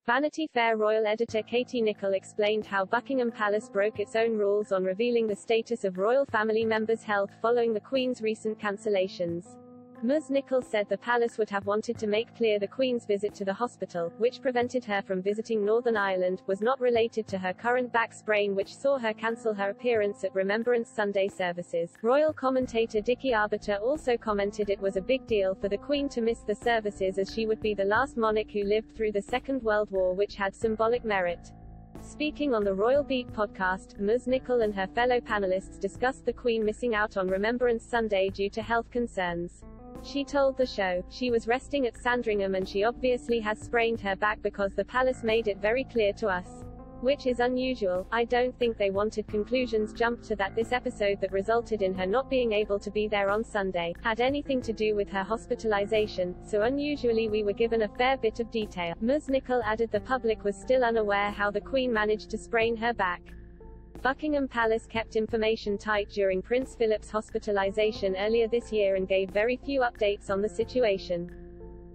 Vanity Fair royal editor Katie Nicholl explained how Buckingham Palace broke its own rules on revealing the status of royal family members' health following the Queen's recent cancellations. Ms. Nicholl said the palace would have wanted to make clear the Queen's visit to the hospital, which prevented her from visiting Northern Ireland, was not related to her current back sprain which saw her cancel her appearance at Remembrance Sunday services. Royal commentator Dickie Arbiter also commented it was a big deal for the Queen to miss the services as she would be the last monarch who lived through the Second World War, which had symbolic merit. Speaking on the Royal Beat podcast, Ms. Nicholl and her fellow panelists discussed the Queen missing out on Remembrance Sunday due to health concerns. She told the show, she was resting at Sandringham and she obviously has sprained her back because the palace made it very clear to us. Which is unusual. I don't think they wanted conclusions jumped to that this episode that resulted in her not being able to be there on Sunday had anything to do with her hospitalization, so unusually we were given a fair bit of detail. Ms. Nicholl added the public was still unaware how the Queen managed to sprain her back. Buckingham Palace kept information tight during Prince Philip's hospitalization earlier this year and gave very few updates on the situation.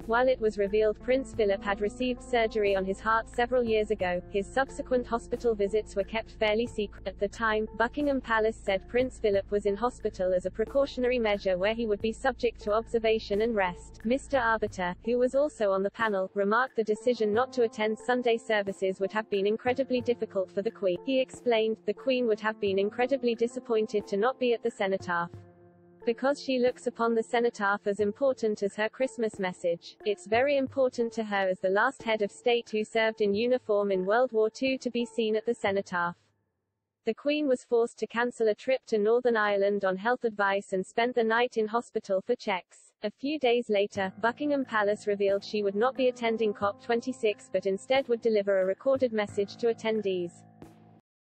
While it was revealed Prince Philip had received surgery on his heart several years ago, his subsequent hospital visits were kept fairly secret. At the time, Buckingham Palace said Prince Philip was in hospital as a precautionary measure where he would be subject to observation and rest. Mr. Arbiter, who was also on the panel, remarked the decision not to attend Sunday services would have been incredibly difficult for the Queen. He explained, the Queen would have been incredibly disappointed to not be at the cenotaph. Because she looks upon the cenotaph as important as her Christmas message. It's very important to her as the last head of state who served in uniform in World War II to be seen at the cenotaph. The Queen was forced to cancel a trip to Northern Ireland on health advice and spent the night in hospital for checks. A few days later, Buckingham Palace revealed she would not be attending COP26 but instead would deliver a recorded message to attendees.